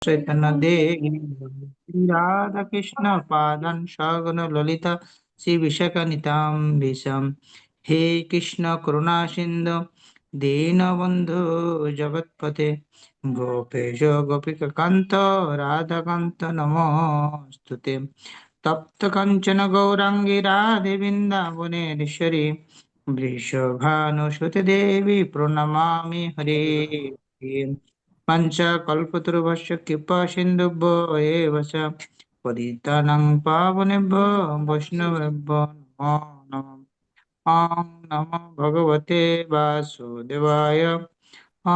চৈতন্য দেবী রাধা কৃষ্ণ পাদান সগণ ললিতা শ্রী বিশাখানিতাম বিষম। হে কৃষ্ণ করুণা সিন্ধু দীনবন্ধু জগৎপতে গোপেশ গোপিকা কান্ত রাধাকান্ত নমস্তুতে। তপ্ত কাঞ্চন গৌরাঙ্গী রাধে বৃন্দাবনেশ্বরী বৃষভানুসুতে দেবী প্রণমামি হরে। পঞ্চকল্পতরুভ্যশ্চ কৃপা সিন্ধুভ্যো এব চ পতিতানাং পাবনেভ্যো বৈষ্ণবেভ্যো নমো নমঃ। ওং নমো ভগবতে বাসুদেবায়।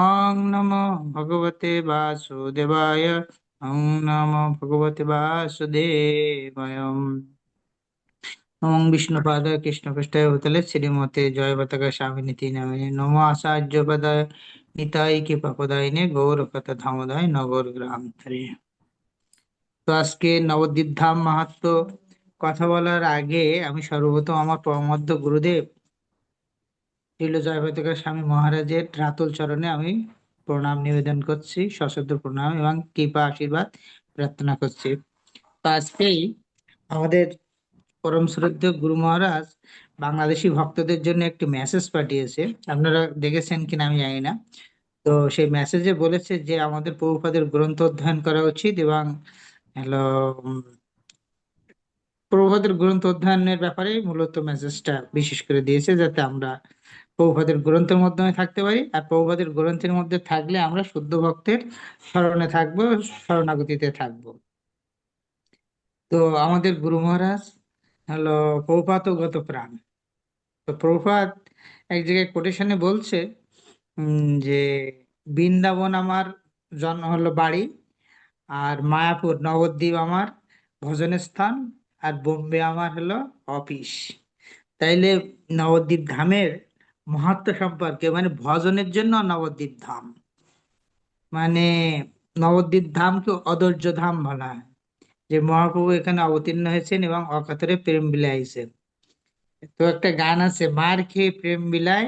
ওং নমো ভগবতে বাসুদেবায়। ওং নমো ভগবতে বাসুদেবায়। ওং বিষ্ণুপাদায় কৃষ্ণপৃষ্ঠায় ভূতলে শ্রীমতে জয় পতাকা স্বামিনীতি নামিনে নমো আচার্য পদায় নিতাই কৃপাপদায়িনে গৌরকথা ধামোদয় নগর গ্রাম হরে। তো আজকে নবদ্বীপ ধাম মাহাত্ম্য কথা বলার আগে আমি সর্বপ্রথম আমার পরমোদ্য গুরুদেব লীল জয় পতাকা স্বামী মহারাজের রাতুল চরণে আমি প্রণাম নিবেদন করছি, সশ্রদ্ধ প্রণাম এবং কৃপা আশীর্বাদ প্রার্থনা করছি। তো আজকেই আমাদের পরম শ্রদ্ধেয় গুরু মহারাজ বাংলাদেশি ভক্তদের জন্য একটি মেসেজ পাঠিয়েছে। আপনারা দেখেছেন কিনা আমি জানি না। তো সেই মেসেজে বলেছে যে আমাদের প্রভুপাদের গ্রন্থ অধ্যয়ন করা উচিত এবং হলো প্রভুপাদের গ্রন্থ অধ্যয়নের ব্যাপারে মূলত মেসেজটা বিশেষ করে দিয়েছে, যাতে আমরা প্রভুপাদের গ্রন্থের মাধ্যমে থাকতে পারি, আর প্রভুপাদের গ্রন্থের মধ্যে থাকলে আমরা শুদ্ধ ভক্তের শরণে থাকবো, শরণাগতিতে থাকবো। তো আমাদের গুরু মহারাজ হলো প্রভুপাত গত প্রাণ। তো প্রভুপাদ এক জায়গায় কোটেশনে বলছে যে বৃন্দাবন আমার জন্ম হলো বাড়ি, আর মায়াপুর নবদ্বীপ আমার ভজনের স্থান, আর বোম্বে আমার হলো অফিস। তাইলে নবদ্বীপ ধামের মাহাত্ম্য সম্পর্কে, মানে ভজনের জন্য নবদ্বীপ ধাম, মানে নবদ্বীপ ধামকে অদর্য ধাম বলা হয়, যে মহাপ্রভু এখানে অবতীর্ণ হয়েছেন এবং অকাতরে প্রেম বিলাইছেন। তো একটা গান আছে, মার খেয়ে প্রেম বিলায়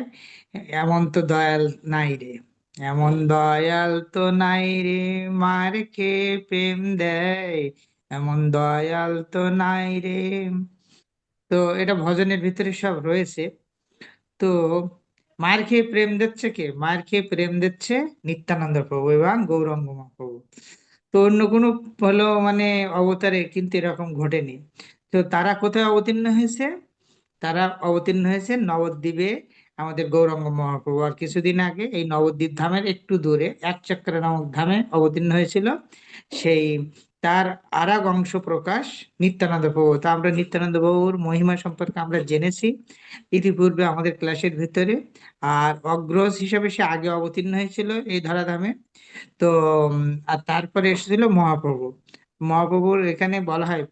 এমন তো দয়াল নাই রে, এমন দয়াল তো নাই রে, মার খেয়ে প্রেম দেয় এমন দয়াল তো নাই রে। তো এটা ভজনের ভিতরে সব রয়েছে। তো মার খেয়ে প্রেম দিচ্ছে কে? মার খেয়ে প্রেম দিচ্ছে নিত্যানন্দ প্রভু এবং গৌরাঙ্গ মহাপ্রভু। তো অন্য কোনো হলো মানে অবতারে কিন্তু এরকম ঘটেনি। তো তারা কোথায় অবতীর্ণ হয়েছে? তারা অবতীর্ণ হয়েছে নবদ্বীপে, আমাদের গৌরাঙ্গ মহাপ্রভু আর কিছুদিন আগে এই নবদ্বীপ ধামের একটু দূরে একচক্র নামক ধামে অবতীর্ণ হয়েছিল। সেই তার আরেক অংশ প্রকাশ নিত্যানন্দ প্রভু। তা আমরা নিত্যানন্দ প্রভুর মহিমা সম্পর্কে আমরা জেনেছি ইতিপূর্বে আমাদের ক্লাসের ভিতরে। আর অগ্রজ হিসাবে সে আগে অবতীর্ণ হয়েছিল এই ধরাধামে। তো আর তারপরে এসেছিল মহাপ্রভু। মহাপ্রভুর এখানে বলা হয়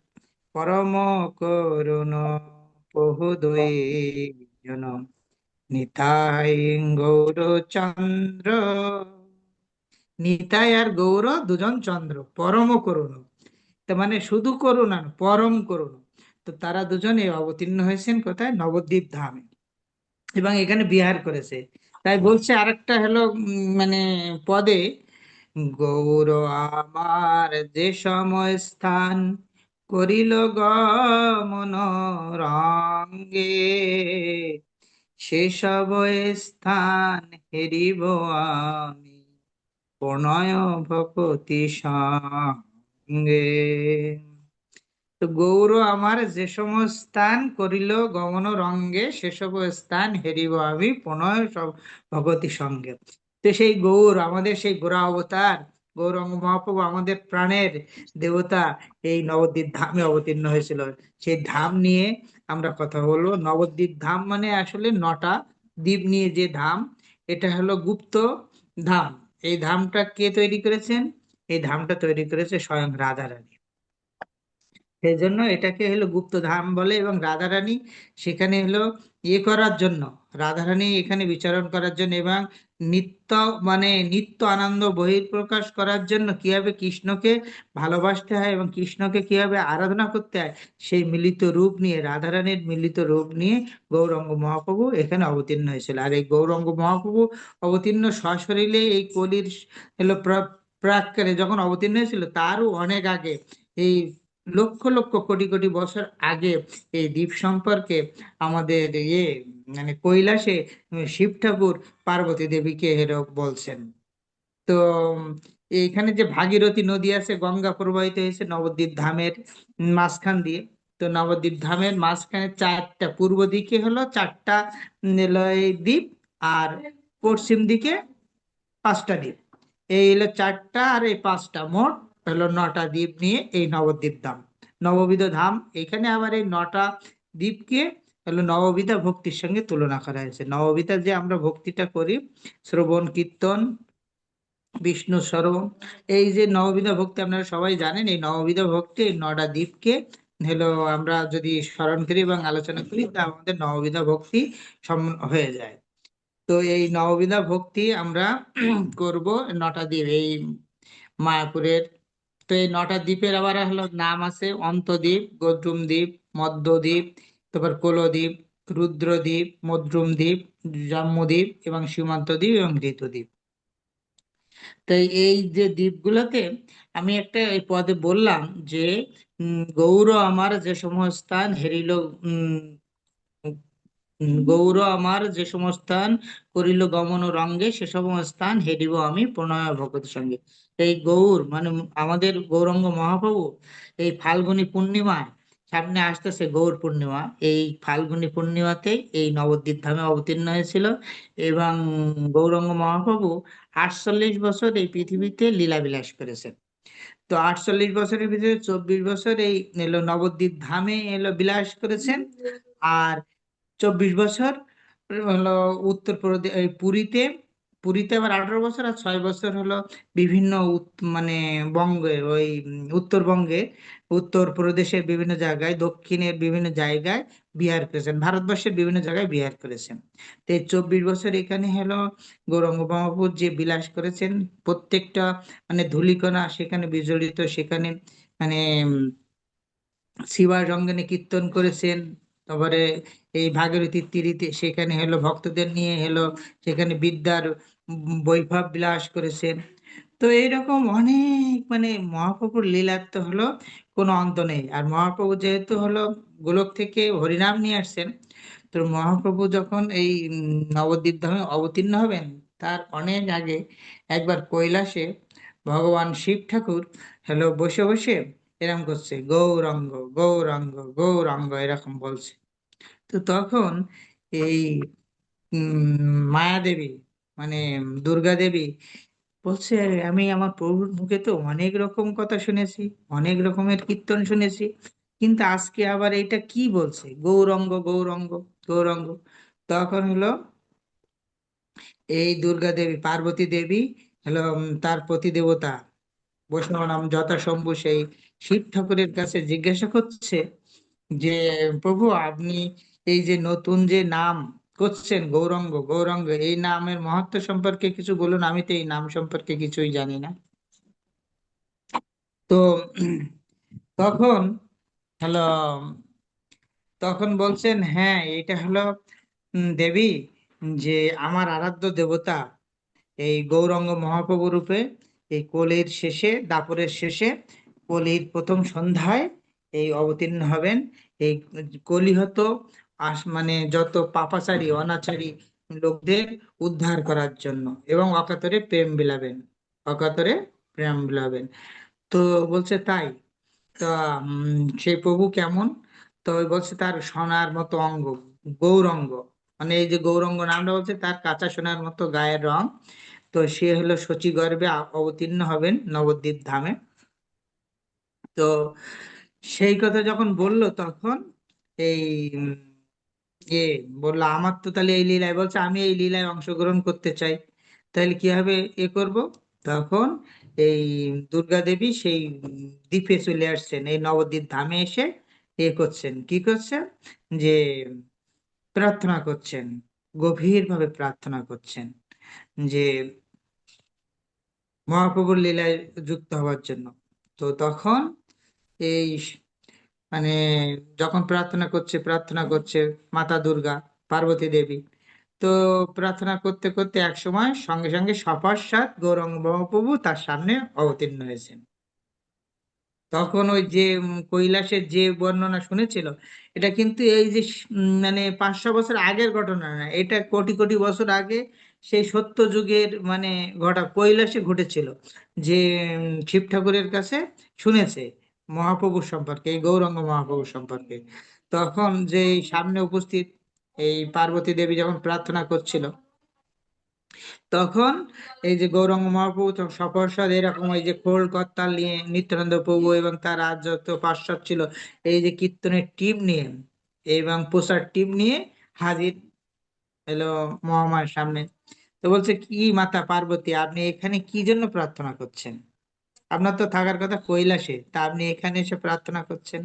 পরম করুণ প্রভু দুই জন, নিতাই গৌরচন্দ্র। নিতাই আর গৌর দুজন চন্দ্র, পরম করুণ। তার মানে শুধু করুণা না, পরম করুণ। তো তারা দুজনে অবতীর্ণ হয়েছেন কোথায়? নবদ্বীপ ধামে, এবং এখানে বিহার করেছে। তাই বলছে আরেকটা হলো মানে পদে, গৌর আমার যে সময় স্থান করিল গমন রঙ্গে, সেসব স্থান হেরিব আমি প্রণয় ভকতি সঙ্গে। তো গৌর আমার যে সম স্থান করিল গমন রঙ্গে, সেসব স্থান হেরিব আমি প্রণয় সব ভগতি সঙ্গে। তো সেই গৌর আমাদের সেই গোরা অবতার গৌরাঙ্গ মহাপ্রভু আমাদের প্রাণের দেবতা এই নবদ্বীপ ধামে অবতীর্ণ হয়েছিল। সেই ধাম নিয়ে আমরা কথা বলবো। নবদ্বীপ ধাম মানে আসলে নটা দ্বীপ নিয়ে যে ধাম, এটা হলো গুপ্ত ধাম। এই ধামটা কে তৈরি করেছেন? এই ধামটা তৈরি করেছে স্বয়ং রাধারানী। সেই জন্য এটাকে হলো গুপ্ত ধাম বলে। এবং রাধারানী সেখানে হলো ইয়ে করার জন্য, রাধারানী এখানে বিচরণ করার জন্য এবং নিত্য মানে নিত্য আনন্দ বহিঃপ্রকাশ করার জন্য কিভাবে কৃষ্ণকে ভালোবাসতে হয় এবং কৃষ্ণকে কিভাবে আরাধনা করতে হয়, সেই মিলিত রূপ নিয়ে, রাধারানীর মিলিত রূপ নিয়ে গৌরাঙ্গ মহাপ্রভু এখানে অবতীর্ণ হয়েছিল। আর এই গৌরাঙ্গ মহাপ্রভু অবতীর্ণ সশরীরে এই কলির হলো প্রাক্কালে যখন অবতীর্ণ হয়েছিল তারও অনেক আগে, এই লক্ষ লক্ষ কোটি কোটি বছর আগে এই দ্বীপ সম্পর্কে আমাদের মানে কৈলাসে শিব ঠাকুর পার্বতী দেবীকে এরও বলছেন। তো এইখানে যে ভাগীরথী নদী আছে, গঙ্গা প্রবাহিত হয়েছে নবদ্বীপ ধামের মাঝখান দিয়ে। তো নবদ্বীপ ধামের মাঝখানে চারটা, পূর্ব দিকে হলো চারটা এই দ্বীপ, আর পশ্চিম দিকে পাঁচটা দ্বীপ। এই হলো চারটা আর এই পাঁচটা, মোট হলো নটা দ্বীপ নিয়ে এই নবদ্বীপ ধাম, নববিধ ধাম। এখানে আবার এই নটা দ্বীপকে হলো নববিধা ভক্তির সঙ্গে তুলনা করা হয়েছে। নববিধা যে আমরা ভক্তিটা করি, শ্রবণ কীর্তন বিষ্ণু স্মরণ, এই যে নববিধা ভক্তি আপনারা সবাই জানেন, এই নববিধা ভক্তি এই নটা দ্বীপকে হলো আমরা যদি স্মরণ করি এবং আলোচনা করি তা আমাদের নববিধা ভক্তি হয়ে যায়। তো এই নববিধা ভক্তি আমরা করব নটা দ্বীপ এই মায়াপুরের। তো এই নটা দ্বীপের আবার হলো নাম আছে: অন্তদ্বীপ, গৌতম দ্বীপ, মধ্যদ্বীপ, তারপর কোলদ্বীপ, রুদ্রদ্বীপ, মদ্রুম দ্বীপ, জম্মুদ্বীপ এবং সীমান্ত দ্বীপ এবং ঋতুদ্বীপ। তাই এই যে দ্বীপগুলোতে আমি একটা এই পদে বললাম যে গৌর আমার যে সমস্থান হেরিল, গৌর আমার যে সমস্থান করিল গমন রঙ্গে, সে সমস্থান হেরিব আমি প্রণয় ভগত সঙ্গে। এই গৌর মানে আমাদের গৌরাঙ্গ মহাপ্রভু এই ফাল্গুনী পূর্ণিমায়, সামনে আসতেছে গৌর পূর্ণিমা, এই ফাল্গুনী পূর্ণিমাতে এই নবদ্বীপ ধামে অবতীর্ণ হয়েছিল। এবং গৌরাঙ্গ মহাপ্রভু 48 বছর এই পৃথিবীতে লীলা বিলাস করেছেন। তো 48 বছরের ভিতরে 24 বছর এই এলো নবদ্বীপ ধামে এলো বিলাস করেছেন, আর 24 বছর হলো উত্তরপ্রদেশ এই পুরীতে, পুরীতে আবার 18 বছর, আর 6 বছর হলো বিভিন্ন মানে বঙ্গে ওই উত্তরবঙ্গে, উত্তরপ্রদেশের বিভিন্ন জায়গায়, দক্ষিণের বিভিন্ন জায়গায় বিহার করেছেন, ভারতবর্ষের বিভিন্ন জায়গায় বিহার করেছেন। তো এই 24 বছর এখানে হলো গৌরাঙ্গ মহাপ্রভু যে বিলাস করেছেন, প্রত্যেকটা মানে ধূলিকণা সেখানে বিজড়িত, সেখানে মানে শিবার রঙ্গনে কীর্তন করেছেন। তারপরে এই ভাগীরথীর তীরিতে সেখানে হলো ভক্তদের নিয়ে হলো সেখানে বিদ্যার বৈভব বিলাস করেছেন। তো এইরকম অনেক মানে মহাপ্রভুর লীলার তো হলো কোনো অন্ত নেই। আর মহাপ্রভু যেহেতু হলো গোলক থেকে হরিনাম নিয়ে আসছেন, তো মহাপ্রভু যখন এই নবদ্বীপ ধামে অবতীর্ণ হবেন তার অনেক আগে একবার কৈলাসে ভগবান শিব ঠাকুর হলো বসে বসে এরকম করছে: গৌরাঙ্গ গৌরাঙ্গ গৌরাঙ্গ, এরকম বলছে। তো তখন এই মায়াদেবী মানে দুর্গা দেবী বলছে, আমি আমার প্রভুর মুখে তো অনেক রকম কথা শুনেছি, অনেক রকমের কীর্তন শুনেছি, কিন্তু আজকে আবার এটা কি বলছে গৌরঙ্গ গৌরঙ্গ গৌরঙ্গ। তখন হলো এই দুর্গা দেবী পার্বতী দেবী হলো তার প্রতিদেবতা বৈষ্ণব নাম যথাশম্ভু সেই শিব ঠাকুরের কাছে জিজ্ঞাসা করছে যে, প্রভু আপনি এই যে নতুন যে নাম করছেন গৌরঙ্গ গৌরঙ্গ, এই নামের মহত্ব সম্পর্কে কিছু বলুন, আমি তো এই নাম সম্পর্কে কিছুই জানি না। তো তখন হলো তখন বলছেন, হ্যাঁ এটা হলো দেবী, যে আমার আরাধ্য দেবতা এই গৌরাঙ্গ মহাপ্রভু রূপে এই কলির শেষে, দাপরের শেষে, কলির প্রথম সন্ধ্যায় এই অবতীর্ণ হবেন। এই কলিহত মানে যত পাপাচারী অনাচারী লোকদের উদ্ধার করার জন্য, এবং অকাতরে প্রেম বিলাবেন, অকাতরে প্রেম বিলাবেন। তো বলছে তাই। তা সেই প্রভু কেমন? তো ওই বলছে তার সোনার মতো অঙ্গ, গৌরঙ্গ, মানে এই যে গৌরঙ্গ নামটা বলছে তার কাঁচা সোনার মতো গায়ের রং। তো সে হলো শচী গর্ভে অবতীর্ণ হবেন নবদ্বীপ ধামে। তো সেই কথা যখন বললো তখন এই উম, এ বললো, আমার তো তাহলে এই লীলায়, বলছে আমি এই লীলায় অংশগ্রহণ করতে চাই, তাহলে কিভাবে করব? তখন এই দুর্গা দেবী সেই দ্বীপে চলে আসছেন, এই নবদ্বীপ ধামে এসে করছেন, কি করছেন, যে প্রার্থনা করছেন, গভীরভাবে প্রার্থনা করছেন যে মহাপ্রভুর লীলায় যুক্ত হওয়ার জন্য। তো তখন এই মানে যখন প্রার্থনা করছে মাতা দুর্গা পার্বতী দেবী, তো প্রার্থনা করতে করতে এক সময় সঙ্গে সঙ্গে সপার্ষদ গৌরাঙ্গ মহাপ্রভু তার সামনে অবতীর্ণ হয়েছেন। তখন ওই যে কৈলাসের যে বর্ণনা শুনেছিল, এটা কিন্তু এই যে মানে 500 বছর আগের ঘটনা না, এটা কোটি কোটি বছর আগে সেই সত্য যুগের মানে কৈলাসে ঘটেছিল। যে শিব ঠাকুরের কাছে শুনেছে মহাপ্রভুর সম্পর্কে, এই গৌরাঙ্গ মহাপ্রভুর সম্পর্কে। তখন যে সামনে উপস্থিত এই পার্বতী দেবী যখন প্রার্থনা করছিল, তখন এই যে গৌরাঙ্গ মহাপ্রভু তখন সপর্ষদ এরকম ওই যে খোল করতাল নিয়ে নিত্যানন্দ প্রভু এবং তার আর যত পার্ষদ ছিল, এই যে কীর্তনের টিম নিয়ে এবং প্রচার টিম নিয়ে হাজির এলো মহামায়ার সামনে। তো বলছে, কি মাতা পার্বতী, আপনি এখানে কি জন্য প্রার্থনা করছেন? আপনার তো থাকার কথা কৈলাসে, তা আপনি এখানে এসে প্রার্থনা করছেন?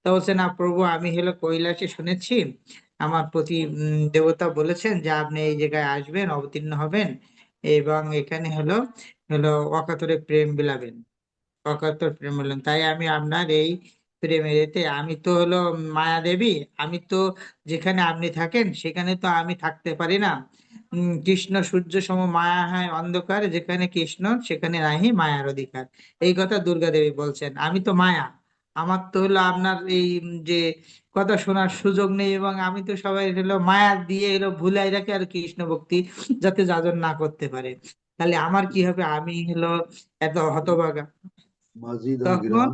তো বলছে, না প্রভু, আমি হলো কৈলাসে শুনেছি আমার প্রতি দেবতা বলেছেন যে আপনি এই জায়গায় আসবেন, অবতীর্ণ হবেন এবং এখানে হলো হলো অকাতরে প্রেম বিলাবেন, অকাতর প্রেম বললেন। তাই আমি আপনার এই প্রেমের এতে, আমি তো হলো মায়া দেবী, আমি তো যেখানে আপনি থাকেন সেখানে তো আমি থাকতে পারি না। কৃষ্ণ সূর্য সম মায়া হয় অন্ধকার, যেখানে কৃষ্ণ সেখানে নাহি মায়ার অধিকার। এই কথা দুর্গা দেবী বলছেন। আমি তো মায়া, আমার তো হলো আপনার এই যে কথা শোনার সুযোগ নেই, এবং আমি তো সবাই হলো মায়া দিয়ে এলো ভুলাই রাখি আর কৃষ্ণ ভক্তি যাতে যাজন না করতে পারে। তাহলে আমার কি হবে? আমি হলো এত হতভাগা। মাজিদা তখন গ্রাম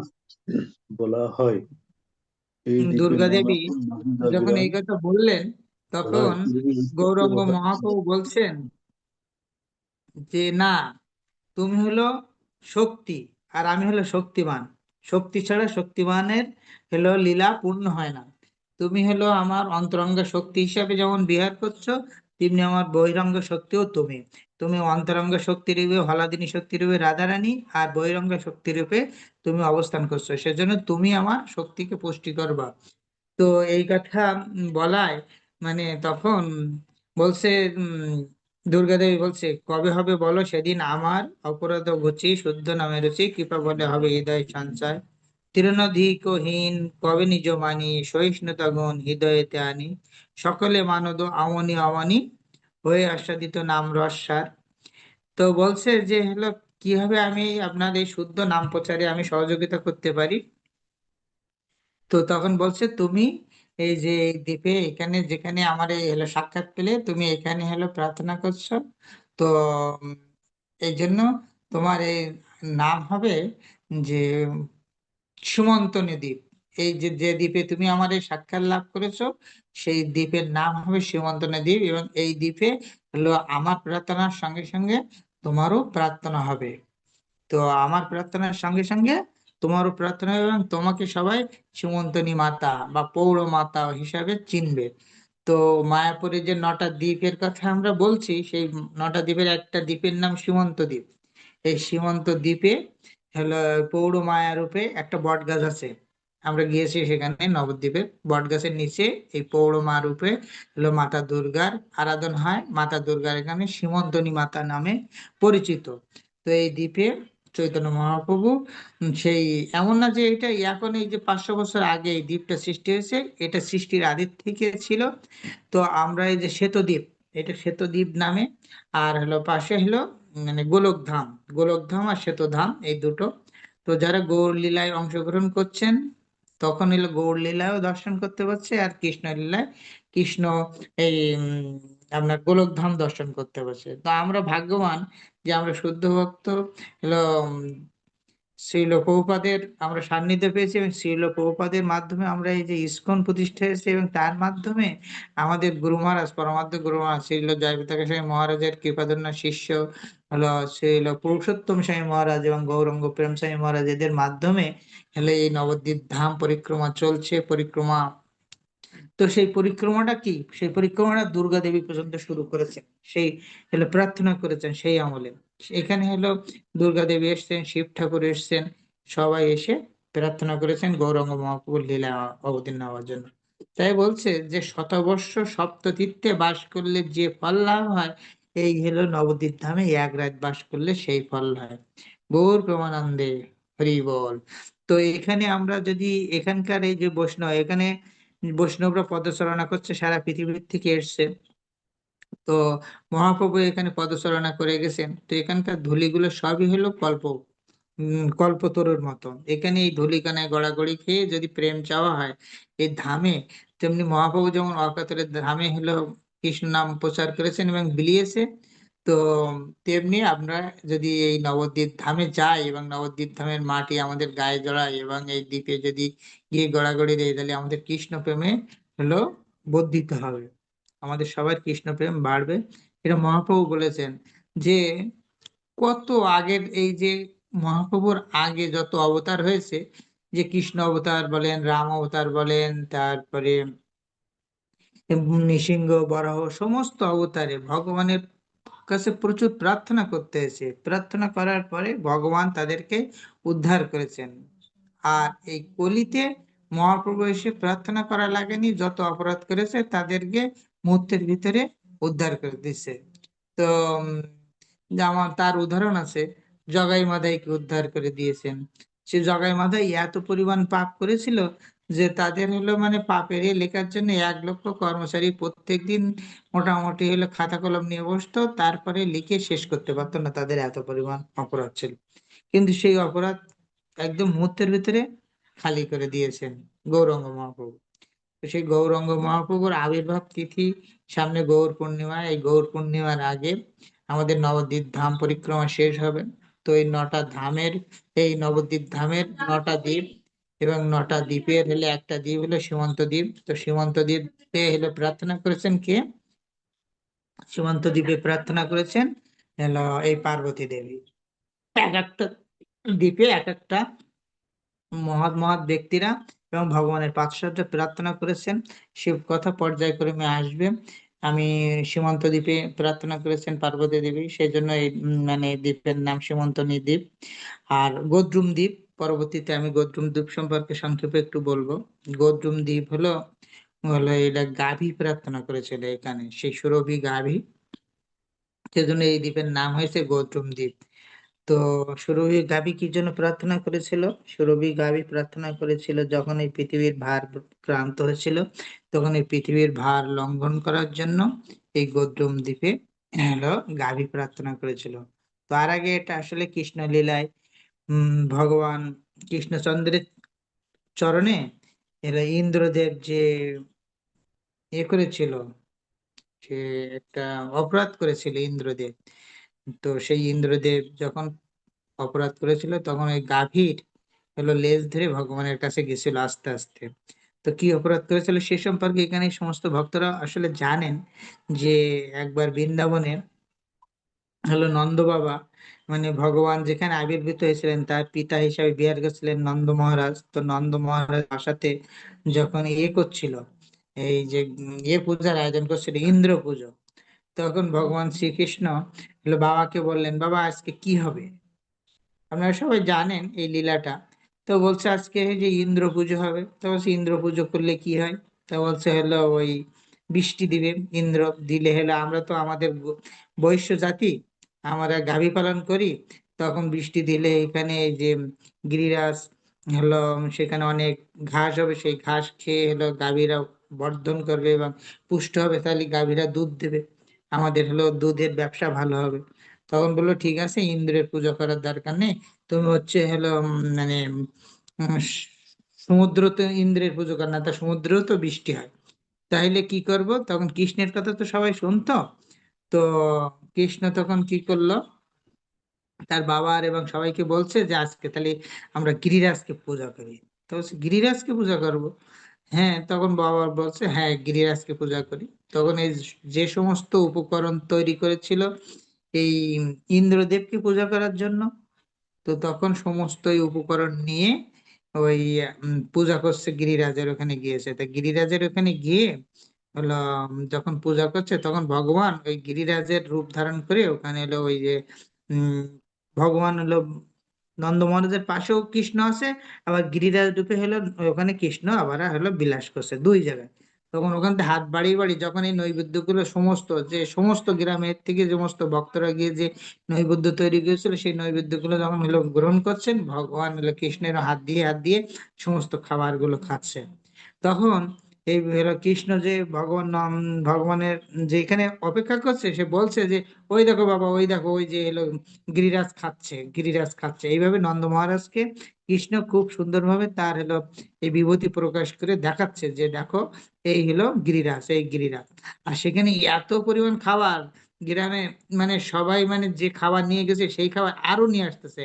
বলা হয়। এই দ্বীপের দুর্গা নাম দেবী এখন মাজিদা যখন গ্রাম। এই কথা বললেন, বলা হয় তখন পূর্বে উত্তপ্ত গৌরাঙ্গ ভাষা ছিল। মহাপ্রভু বলছেন যে না, তুমি হলো শক্তি আর আমি হলো শক্তিমান। শক্তি ছাড়া শক্তিমানের হলো লীলা পূর্ণ হয় না। তুমি হলো আমার অন্তরঙ্গ শক্তি হিসাবে যেমন বিহার করছো, তেমনি আমার বহিরঙ্গ শক্তিও তুমি। তুমি অন্তরঙ্গ শক্তি রূপে হলাদিনী শক্তি রূপে রাধারানী, আর বহিরঙ্গ শক্তি রূপে তুমি অবস্থান করছো, সেজন্য তুমি আমার শক্তিকে পুষ্টি করবা। তো এই কথা বলায় মানে তখন বলছে, দুর্গাদেবী বলছে, কবে হবে বলো সেদিন আমার অপরাধ ঘুচি শুদ্ধ নামে রুচি, কৃপা বলে হবে হৃদয় সঞ্চয়, তৃণধিকহীন কবে নিজ মানি, সহিষ্ণুতা গুণ হৃদয়েতে আনি, সকলে মানদ আমনি অমনি, হয়ে আস্বাদিত নাম রসার। তো বলছে যে হলো কিভাবে আমি আপনার এই শুদ্ধ নাম প্রচারে আমি সহযোগিতা করতে পারি। তো তখন বলছে, তুমি এই যে এই দ্বীপে এখানে যেখানে আমার এই হলো সাক্ষাৎ পেলে, তুমি এখানে হলো প্রার্থনা করছো, তো উম, এই জন্য তোমার এই নাম হবে যে সুমন্তনী দ্বীপ। এই যে যে দ্বীপে তুমি আমার এই সাক্ষাৎ লাভ করেছো, সেই দ্বীপের নাম হবে সীমন্তনী দ্বীপ, এবং এই দ্বীপে হলো আমার প্রার্থনার সঙ্গে সঙ্গে তোমারও প্রার্থনা হবে। তো আমার প্রার্থনার সঙ্গে সঙ্গে তোমারও প্রার্থনা হবে, এবং তোমাকে সবাই সুমন্তনী মাতা বা পৌর মাতা হিসাবে চিনবে। তো মায়াপুরের যে 9টা দ্বীপের কথা আমরা বলছি, সেই 9টা দ্বীপের একটা দ্বীপের নাম সীমন্ত দ্বীপ। এই সীমন্ত দ্বীপে হলো পৌর মায়া রূপে একটা বট গাছ আছে। আমরা গিয়েছি সেখানে নবদ্বীপে, বট গাছের নিচে এই পৌর মা রূপে হলো মাতা দুর্গার আরাধনা হয়। মাতা দুর্গার এখানে সীমন্তনী মাতা নামে পরিচিত। তো এই দ্বীপে চৈতন্য মহাপ্রভু সেই, এমন না যে এটা এখন এই যে 500 বছর আগে এই দ্বীপটা সৃষ্টি হয়েছে, এটা সৃষ্টির আদি থেকে ছিল। তো আমরা এই যে শ্বেতদ্বীপ, এটা শ্বেতদ্বীপ নামে। আর হলো পাশে হলো মানে গোলকধাম, গোলকধাম আর শ্বেতধাম এই দুটো। তো যারা গৌর লীলায় অংশগ্রহণ করছেন, তখন হলো গৌর লীলায়ও দর্শন করতে পারছে, আর কৃষ্ণ লীলায় কৃষ্ণ এই আপনার গোলকধাম দর্শন করতে পারছে। তো আমরা ভাগ্যবান যে আমরা শুদ্ধ ভক্ত হলো শ্রীল প্রভুপাদের আমরা সান্নিধ্য পেয়েছি, এবং শ্রীল প্রভুপাদের মাধ্যমে আমরা এই যে ইসকন প্রতিষ্ঠা হয়েছে, এবং তার মাধ্যমে আমাদের গুরু মহারাজ পরমাত্ম গুরু মহারাজ শ্রীল জয়প্রতাপ স্বামী মহারাজের কৃপাধন্য শিষ্য হলো শ্রীল পুরুষোত্তম স্বামী মহারাজ এবং গৌরাঙ্গ প্রেম স্বামী মহারাজ, এদের মাধ্যমে হলে এই নবদ্বীপ ধাম পরিক্রমা চলছে, পরিক্রমা। তো সেই পরিক্রমাটা কি, সেই পরিক্রমাটা দুর্গা দেবী পর্যন্ত শুরু করেছেন, সেই হলো প্রার্থনা করেছেন সেই আমলে। এখানে হলো দুর্গা দেবী এসছেন, শিব ঠাকুর এসছেন, সবাই এসে প্রার্থনা করেছেন গৌরাঙ্গ মহাপ্রভুর লীলা অবতীর্ণ হওয়ার জন্য। তাই বলছে যে শতবর্ষ সপ্ততীর্থে বাস করলে যে ফল লাভ হয়, এই হলো নবদ্বীপ ধামে এক রাত বাস করলে সেই ফল হয়। গৌর প্রেমানন্দে হরি বল। তো এখানে আমরা যদি এখানকার এই যে বৈষ্ণব, এখানে বৈষ্ণবরা পদচারণা করছে, সারা পৃথিবীর থেকে এসছে। তো মহাপ্রভু এখানে পদচারণা করে গেছেন, তো এখানকার ধূলিগুলো সবই হলো কল্পতরুর মতো। এখানে এই ধূলিকণায় গড়াগড়ি খেয়ে যদি প্রেম চাওয়া হয় এই ধামে, তেমনি মহাপ্রভু যেমন অকাতরে ধামে হলো কৃষ্ণ নাম প্রচার করেছেন এবং বিলিয়েছে, তো তেমনি আমরা যদি এই নবদ্বীপ ধামে যাই এবং নবদ্বীপ ধামের মাটি আমাদের গায়ে জড়াই এবং এই দ্বীপে যদি গিয়ে গড়াগড়ি দেয়, তাহলে আমাদের কৃষ্ণ প্রেমে হলো বর্ধিত হবে, আমাদের সবার কৃষ্ণ প্রেম বাড়বে। এটা মহাপ্রভু বলেছেন যে কত আগের এই যে মহাপ্রভুর আগে যত অবতার হয়েছে, যে কৃষ্ণ অবতার বলেন, রাম অবতার বলেন, তারপরে নৃসিংহ, বরাহ, সমস্ত অবতারে ভগবানের কাছে প্রচুর প্রার্থনা করতে হয়েছে, প্রার্থনা করার পরে ভগবান তাদেরকে উদ্ধার করেছেন। আর এই কলিতে মহাপ্রভু এসে প্রার্থনা করা লাগেনি, যত অপরাধ করেছে তাদেরকে মুহূর্তের ভিতরে উদ্ধার করে দিচ্ছে। তো যেমন তার উদাহরণ আছে, জগাই মাধাইকে উদ্ধার করে দিয়েছেন। সে জগাই মাধাই এত পরিমাণ পাপ করেছিল যে তাদের হলো মানে পাপের এ লেখার জন্য 1 লক্ষ কর্মচারী প্রত্যেকদিন মোটামুটি হলো খাতা কলম নিয়ে বসতো, তারপরে লিখে শেষ করতে পারতো না, তাদের এত পরিমাণ অপরাধ ছিল। কিন্তু সেই অপরাধ একদম মুহূর্তের ভিতরে খালি করে দিয়েছেন গৌরাঙ্গ মহাপ্রভু। তো সেই গৌরাঙ্গ মহাপ্রভুর আবির্ভাব তিথি সামনে গৌর পূর্ণিমা, এই গৌর পূর্ণিমার আগে আমাদের নবদ্বীপ ধাম পরিক্রমা শেষ হবে। তো এই 9টা ধামের, এই নবদ্বীপ ধামের 9টা দ্বীপ এবং 9টা দ্বীপের হলে একটা দ্বীপ হলো সীমান্ত দ্বীপ। তো সীমান্ত দ্বীপে হলো প্রার্থনা করেছেন কে? সীমান্ত দ্বীপে প্রার্থনা করেছেন হলো এই পার্বতী দেবী। এক একটা দ্বীপে এক একটা মহৎ মহৎ ব্যক্তিরা এবং ভগবানের পাদশাতে প্রার্থনা করেছেন, শিব কথা পর্যায়ক্রমে আসবে। আমি সীমান্ত দ্বীপে প্রার্থনা করেছেন পার্বতী দেবী, সেই জন্য এই মানে দ্বীপের নাম সীমন্তনী দ্বীপ। আর গদ্রুম দ্বীপ, পরবর্তীতে আমি গদ্রুম দ্বীপ সম্পর্কে সংক্ষেপে একটু বলবো। গদ্রুম দ্বীপ হলো হলো এটা গাভী প্রার্থনা করেছিল এখানে, সেই সুরভি গাভী, সেজন্য এই দ্বীপের নাম হয়েছে গদ্রুম দ্বীপ। তো সুরভি গাভী কি জন্য প্রার্থনা করেছিল? সুরভি গাভী প্রার্থনা করেছিল যখন এই পৃথিবীর ভার ক্রান্ত হয়েছিল, তখন এই পৃথিবীর ভার লঙ্ঘন করার জন্য এই গৌতম দ্বীপে হলো গাভী প্রার্থনা করেছিল। তো আর আগে এটা আসলে কৃষ্ণ লীলায় ভগবান কৃষ্ণচন্দ্রের চরণে এরা ইন্দ্রদেব যে করেছিল, সে একটা অপরাধ করেছিল ইন্দ্রদেব। তো সেই ইন্দ্রদেব যখন অপরাধ করেছিল তখন ওই গাভীর হলো লেজ ধরে ভগবানের কাছে গেছিল আস্তে আস্তে। তো কি অপরাধ করেছিল সে সম্পর্কে এখানে এই সমস্ত ভক্তরা আসলে জানেন যে একবার বৃন্দাবনে হলো নন্দ বাবা, মানে ভগবান যেখানে আবির্ভূত হয়েছিলেন তার পিতা হিসাবে বিরাজ করছিলেন নন্দ মহারাজ। তো নন্দ মহারাজ আসাতে যখন করছিল এই যে পূজার আয়োজন করছিল ইন্দ্র পুজো, তখন ভগবান শ্রীকৃষ্ণ হলো বাবাকে বললেন, বাবা আজকে কি হবে? আপনারা সবাই জানেন এই লীলাটা। তো বলছে আজকে এই যে ইন্দ্র পুজো হবে। তো বলছে ইন্দ্র পুজো করলে কি হয়? তো বলছে হলো ওই বৃষ্টি দিবে ইন্দ্র, দিলে হলো আমরা তো আমাদের বৈশ্য জাতি, আমরা গাভী পালন করি, তখন বৃষ্টি দিলে এখানে এই যে গিরিরাজ হলো সেখানে অনেক ঘাস হবে, সেই ঘাস খেয়ে হলো গাভীরা বর্ধন করবে এবং পুষ্ট হবে, তাহলে গাভীরা দুধ দেবে, আমাদের হলো দুধের ব্যবসা ভালো হবে। তখন বললো ঠিক আছে, ইন্দ্রের পূজা করার দরকার নেই, তুমি হচ্ছে হলো মানে সমুদ্রতে ইন্দ্রের পুজো কর না, তা সমুদ্রেও তো বৃষ্টি হয়, তাইলে কি করব? তখন কৃষ্ণের কথা তো সবাই শুনতো। তো কৃষ্ণ তখন কি করলো, তার বাবার এবং সবাইকে বলছে যে আজকে তাহলে আমরা গিরিরাজকে পূজা করি। তো বলছে, গিরিরাজকে পূজা করব? হ্যাঁ, তখন বাবা বলছে হ্যাঁ গিরিরাজকে পূজা করি। তখন এই যে সমস্ত উপকরণ তৈরি করেছিল এই ইন্দ্রদেবকে পূজা করার জন্য, তো তখন সমস্ত এই উপকরণ নিয়ে ওই পূজা করছে, গিরিরাজের ওখানে গিয়েছে। তা গিরিরাজের ওখানে গিয়ে হলো যখন পূজা করছে তখন ভগবান ওই গিরিরাজের রূপ ধারণ করে ওখানে হলো ওই যে উম ভগবান হলো নন্দ মহারাজের পাশেও কৃষ্ণ আছে, আবার গিরিরাজ রূপে হলো ওখানে কৃষ্ণ আবার হলো বিলাস করছে দুই জায়গায়। তখন ওখান থেকে হাত বাড়িয়ে বাড়িয়ে যখন এই নৈবেদ্যগুলো সমস্ত যে সমস্ত গ্রামের থেকে সমস্ত ভক্তরা গিয়ে যে নৈবেদ্য তৈরি করেছিল, সেই নৈবেদ্যগুলো যখন হলো গ্রহণ করছেন, ভগবান হলো কৃষ্ণের হাত দিয়ে সমস্ত খাবার গুলো খাচ্ছে। তখন এই হলো কৃষ্ণ যে ভগবানের যেখানে অপেক্ষা করছে, সে বলছে যে ওই দেখো বাবা, ওই দেখো, ওই যে এলো গিরিরাজ খাচ্ছে, গিরিরাজ খাচ্ছে। এইভাবে নন্দ মহারাজকে কৃষ্ণ খুব সুন্দরভাবে তার হলো এই বিভূতি প্রকাশ করে দেখাচ্ছে যে দেখো, এই হলো গিরিরাজ, এই গিরিরাজ। আর সেখানে এত পরিমাণ খাবার গ্রামে, মানে সবাই মানে যে খাবার নিয়ে গেছে সেই খাবার আরো নিয়ে আসতেছে,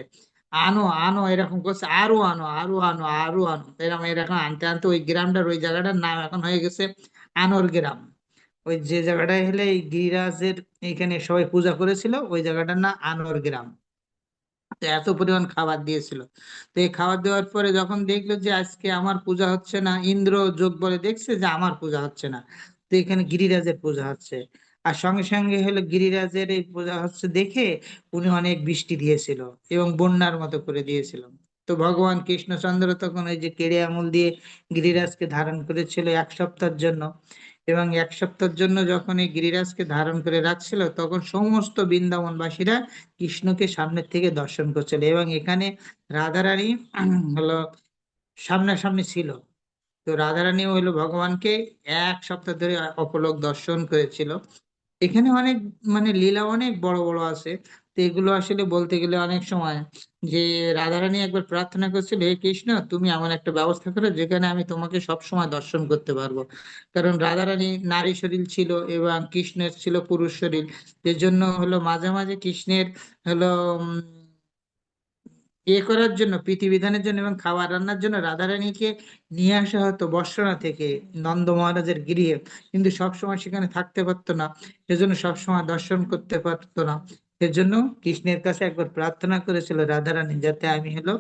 আনো আনো এরকম করছে, আরো আনো আরো আনো আরো আনো, এরকম এরকম আনতে আনতে ওই গ্রামটার, ওই জায়গাটার নাম এখন হয়ে গেছে আনোর গ্রাম। ওই যে জায়গাটায় হলে এই গিরিরাজের এখানে সবাই পূজা করেছিল, ওই জায়গাটার নাম আনোর গ্রাম। তো এত পরিমাণ খাবার দিয়েছিল। তো এই খাবার দেওয়ার পরে যখন দেখলো যে আজকে আমার পূজা হচ্ছে না, ইন্দ্র যোগ বলে দেখছে যে আমার পূজা হচ্ছে না, তো এখানে গিরিরাজের পূজা হচ্ছে। আর সঙ্গে সঙ্গে হলো গিরিরাজের এই পূজা হচ্ছে দেখে উনি অনেক বৃষ্টি দিয়েছিল এবং বন্যার মতো করে দিয়েছিল। তো ভগবান কৃষ্ণচন্দ্র তখন ওই যে কেড়ে আঙুল দিয়ে গিরিরাজকে ধারণ করেছিল 1 সপ্তাহের জন্য। এবং 1 সপ্তাহের জন্য যখন এই গিরিরাজকে ধারণ করে রাখছিল, তখন সমস্ত বৃন্দাবনবাসীরা কৃষ্ণকে সামনের থেকে দর্শন করছিল। এবং এখানে রাধারানী হলো সামনাসামনি ছিল। তো রাধারানী হইলো ভগবানকে 1 সপ্তাহ ধরে অপলক দর্শন করেছিল। এখানে অনেক মানে লীলা অনেক বড় বড় আছে। তো এগুলো আসলে বলতে গেলে অনেক সময়, যে রাধারানী একবার প্রার্থনা করছিল, হে কৃষ্ণ, তুমি এমন একটা ব্যবস্থা করো যেখানে আমি তোমাকে সব সময় দর্শন করতে পারবো। কারণ রাধারানী নারী শরীর ছিল এবং কৃষ্ণের ছিল পুরুষ শরীর। এর জন্য হলো মাঝে মাঝে কৃষ্ণের হলো ইয়ে করার জন্য, প্রীতি বিধানের জন্য এবং খাবার রান্নার জন্য রাধারানীকে নিয়ে আসা হতো বর্ষনা থেকে নন্দ মহারাজের গৃহে। কিন্তু সবসময় সেখানে থাকতে পারতো না, সেজন্য সবসময় দর্শন করতে পারতো না। সেজন্য কৃষ্ণের কাছে একবার প্রার্থনা করেছিল রাধারানী, যাতে আমি হলো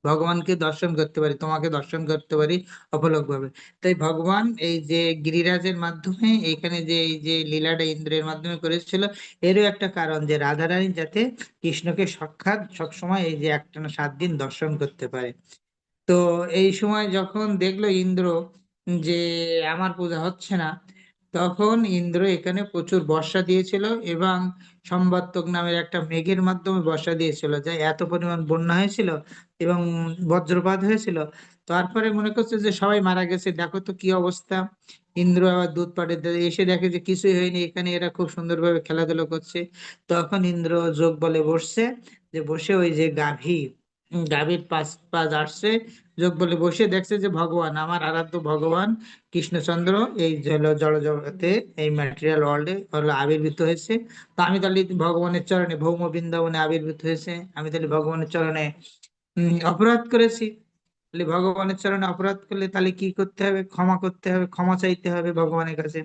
ভগবানকে দর্শন করতে পারি, তোমাকে দর্শন করতে পারি অপলক ভাবে। তাই ভগবান এই যে গিরিরাজের মাধ্যমে এইখানে যে এই যে লীলাটা ইন্দ্রের মাধ্যমে করেছিল, এরও একটা কারণ যে রাধারানী যাতে কৃষ্ণকে সাক্ষাৎ সবসময় এই যে একটানা 7 দিন দর্শন করতে পারে। তো এই সময় যখন দেখলো ইন্দ্র যে আমার পূজা হচ্ছে না, তখন ইন্দ্র এখানে প্রচুর বর্ষা দিয়েছিল এবং সম্বাত্মক নামের একটা মেঘের মাধ্যমে বর্ষা দিয়েছিল, যা এত পরিমাণ বন্যা হয়েছিল এবং বজ্রপাত হয়েছিল। তারপরে মনে করছে যে সবাই মারা গেছে, দেখো তো কি অবস্থা। ইন্দ্র আবার দুধ পাড়ে এসে দেখে যে কিছুই হয়নি, এখানে এরা খুব সুন্দরভাবে খেলাধুলা করছে। তখন ইন্দ্র যোগ বলে বসছে, যে বসে ওই যে গাভীর পাশ পাশ আসছে, যোগ বলে বসে দেখছে যে ভগবান, আমার আরাধ্য ভগবান কৃষ্ণচন্দ্র এই জড় জগতে, এই ম্যাটেরিয়াল ওয়ার্ল্ডে হলো আবির্ভূত হয়েছে। তো আমি তাহলে ভগবানের চরণে, ভৌম বৃন্দাবনে আবির্ভূত হয়েছে, আমি তাহলে ভগবানের চরণে অপরাধ করেছি। তাহলে ভগবানের চরণে অপরাধ করলে তাহলে কি করতে হবে? ক্ষমা করতে হবে, ক্ষমা চাইতে হবে ভগবানের কাছে।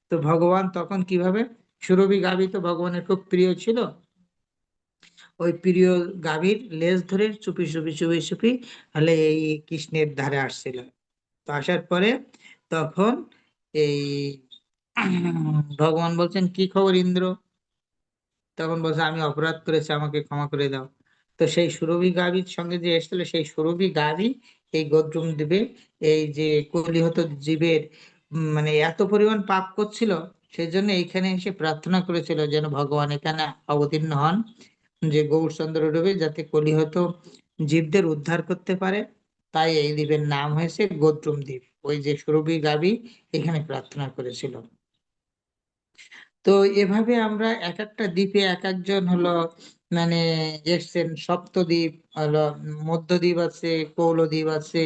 তো ভগবান তখন কিভাবে, সুরভি গাভী তো ভগবানের খুব প্রিয় ছিল, ওই প্রিয় গাভীর লেজ ধরে চুপি চুপি চুপি চুপি হলে এই কৃষ্ণের ধারে আসছিল। তো আসার পরে তখন এই ভগবান বলছেন, কি খবর ইন্দ্র? তখন বলছে, আমি অপরাধ করেছি, আমাকে ক্ষমা করে দাও। তো সেই সুরভি গাভীর সঙ্গে যে এসেছিল, সেই সুরভি গাভী এই গৌতম দ্বীপে এই যে কলিহত জীবের মানে এত পরিমাণ পাপ করছিল, সেই জন্য এইখানে এসে প্রার্থনা করেছিল যেন ভগবান এখানে অবতীর্ণ হন, যে গৌরচন্দ্র রূপে, যাতে কলিহত জীবদের উদ্ধার করতে পারে। তাই এই দ্বীপের নাম হয়েছে গৌতম দ্বীপ। ওই যে সুরভি গাভী এখানে প্রার্থনা করেছিল। তো এভাবে আমরা এক একটা দ্বীপে এক একজন হলো মানে এসছেন। সপ্তদ্বীপ হলো, মধ্যদ্বীপ আছে, কৌলদ্বীপ আছে।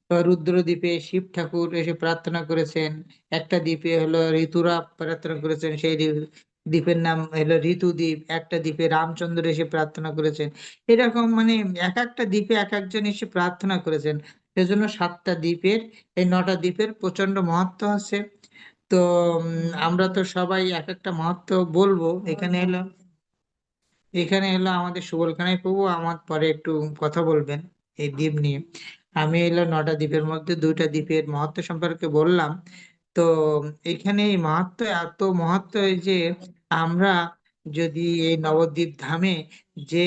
তো রুদ্রদ্বীপে শিব ঠাকুর এসে প্রার্থনা করেছেন। একটা দ্বীপে হলো ঋতুরা প্রার্থনা করেছেন, সেই দ্বীপের নাম হলো ঋতুদ্বীপ। একটা দ্বীপে রামচন্দ্র এসে প্রার্থনা করেছেন। এরকম মানে এক একটা দ্বীপে এক একজন এসে প্রার্থনা করেছেন। সেজন্য 7টা দ্বীপের, এই 9টা দ্বীপের প্রচন্ড মাহাত্ম্য আছে। তো আমরা তো সবাই এক একটা মাহাত্ম্য বলবো। এখানে এলো আমাদের সুবলকানাই প্রভু আমার পরে একটু কথা বলবেন এই দ্বীপ নিয়ে। আমি এলো 9টা দ্বীপের মধ্যে 2টা দ্বীপের মাহাত্ম্য সম্পর্কে বললাম। তো এখানে এই মাহাত্ম্য, এত মাহাত্ম্য এই যে আমরা যদি এই নবদ্বীপ ধামে যে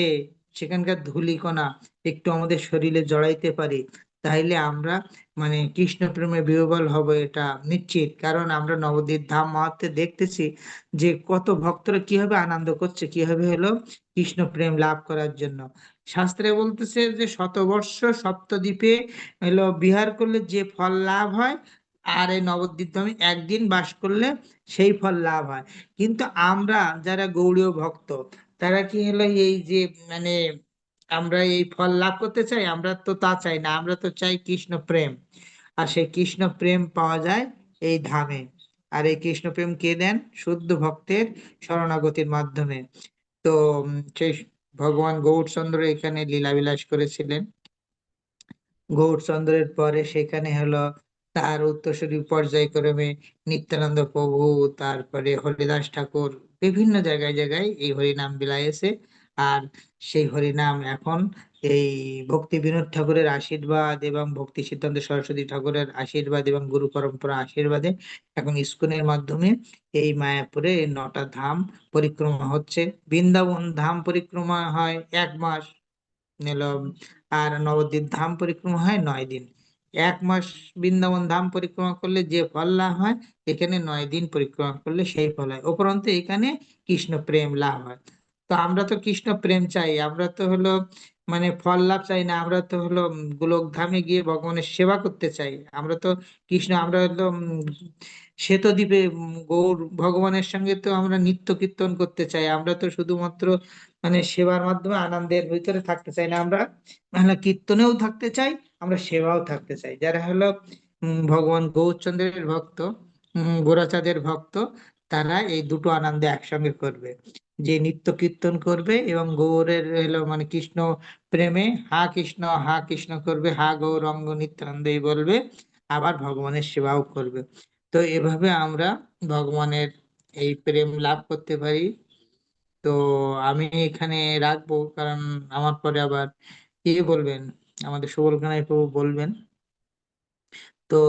সেখানকার ধূলিকণা একটু আমাদের শরীরে জড়াইতে পারি, তাইলে আমরা মানে কৃষ্ণ প্রেমে বিহ্বল হব, এটা নিশ্চিত। কারণ আমরা নবদ্বীপ ধাম মাহাত্ম্যে দেখতেছি যে কত ভক্তরা কিভাবে আনন্দ করছে, কিভাবে হলো কৃষ্ণ প্রেম লাভ করার জন্য। শাস্ত্রে বলতেছে যে 100 বর্ষ সপ্তদ্বীপে হলো বিহার করলে যে ফল লাভ হয়, আর এই নবদ্বীপ ধামে একদিন বাস করলে সেই ফল লাভ হয়। কিন্তু আমরা যারা গৌড়ীয় ভক্ত, তারা কি হলো এই যে মানে আমরা এই ফল লাভ করতে চাই? আমরা তো তা চাই না, আমরা তো চাই কৃষ্ণ প্রেম। আর সেই কৃষ্ণ প্রেম পাওয়া যায় এই ধামে। আর এই কৃষ্ণ প্রেম কে দেন? শুদ্ধ ভক্তের শরণাগতির মাধ্যমে। তো সেই ভগবান গৌরচন্দ্র এখানে লীলাবিলাস করেছিলেন। গৌরচন্দ্রের পরে সেখানে হলো তার উত্তরসূরি পর্যায়ক্রমে নিত্যানন্দ প্রভু, তারপরে হরিদাস ঠাকুর, বিভিন্ন জায়গায় জায়গায় এই হরিনাম বিলাইছে। আর সেই হরিনাম এখন এই ভক্তি বিনোদ ঠাকুরের আশীর্বাদ এবং ভক্তি সিদ্ধান্ত সরস্বতী ঠাকুরের আশীর্বাদ এবং গুরু পরম্পরা আশীর্বাদে এখন ইস্কনের মাধ্যমে এই মায়াপুরে এই 9টা ধাম পরিক্রমা হচ্ছে। বৃন্দাবন ধাম পরিক্রমা হয় 1 মাস নিল, আর নবদ্বীপ ধাম পরিক্রমা হয় 9 দিন। 1 মাস বৃন্দাবন ধাম পরিক্রমা করলে যে ফল লাভ হয়, এখানে 9 দিন পরিক্রমা করলে সেই ফল হয়। উপরন্তু এখানে কৃষ্ণ প্রেম লাভ হয়। তো আমরা তো কৃষ্ণ প্রেম চাই, আমরা তো হলো মানে ফল লাভ চাই না, আমরা তো হলো গোলক ধামে গিয়ে ভগবানের সেবা করতে চাই। আমরা তো কৃষ্ণ, আমরা হলো শ্বেতদ্বীপে গৌর ভগবানের সঙ্গে তো আমরা নিত্য কীর্তন করতে চাই। আমরা তো শুধুমাত্র মানে সেবার মাধ্যমে আনন্দের ভিতরে থাকতে চাই না, আমরা মানে কীর্তনেও থাকতে চাই, আমরা সেবাও থাকতে চাই। যারা হলো ভগবান গৌরচন্দ্রের ভক্ত, গোরাচাঁদের ভক্ত, তারা এই দুটো আনন্দে একসঙ্গে করবে, যে নিত্য কীর্তন করবে এবং গৌরের হলো মানে কৃষ্ণ প্রেমে হা কৃষ্ণ করবে, হা গৌরঙ্গ নিত্যানন্দ এই বলবে, আবার ভগবানের সেবাও করবে। তো এভাবে আমরা ভগবানের এই প্রেম লাভ করতে পারি। তো আমি এখানে রাখবো, কারণ আমার পরে আবার কে বলবেন, আমাদের সুবল কানাই প্রভু বলবেন। তো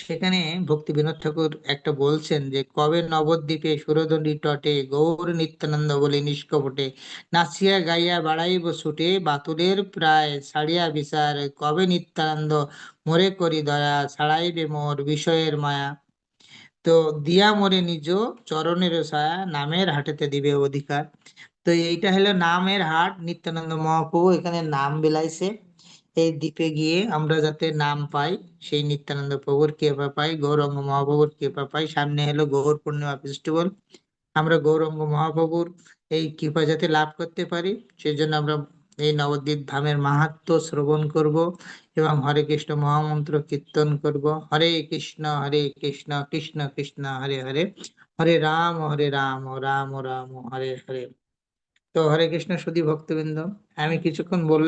সেখানে ভক্তি বিনোদ ঠাকুর একটা বলছেন যে, কবে নবদ্বীপে সুরধুনী তটে গৌর নিত্যানন্দ বলে নিষ্কপটে নাচিয়া গাইয়া বাড়াইব ছুটে বাতুলের প্রায় ছাড়িয়া বিচার, কবে নিত্যানন্দ মোরে করি দয়া ছাড়াইবে মোর বিষয়ের মায়া, তো দিয়া মোরে নিজ চরণের ছায়া নামের হাটেতে দিবে অধিকার। তো এইটা হলো নামের হাট, নিত্যানন্দ মহাপ্রভু এখানে নাম বিলাইছে। এই দ্বীপে গিয়ে আমরা যাতে নাম পাই, সেই নিত্যানন্দ প্রভুর কৃপা পাই, গৌরাঙ্গ মহাপ্রভুর কৃপা পাই। সামনে হলো গৌর পূর্ণিমা ফেস্টিভ্যাল, আমরা গৌরাঙ্গ মহাপ্রভুর এই কৃপা যাতে লাভ করতে পারি, সেই জন্য আমরা এই নবদ্বীপ ধামের মাহাত্ম্য শ্রবণ করব এবং হরে কৃষ্ণ মহামন্ত্র কীর্তন করব। হরে কৃষ্ণ কৃষ্ণ কৃষ্ণ হরে হরে, হরে রাম রাম রাম হরে হরে। তো হরে কৃষ্ণ সুধী ভক্তবৃন্দ, আমি কিছুক্ষণ বললাম।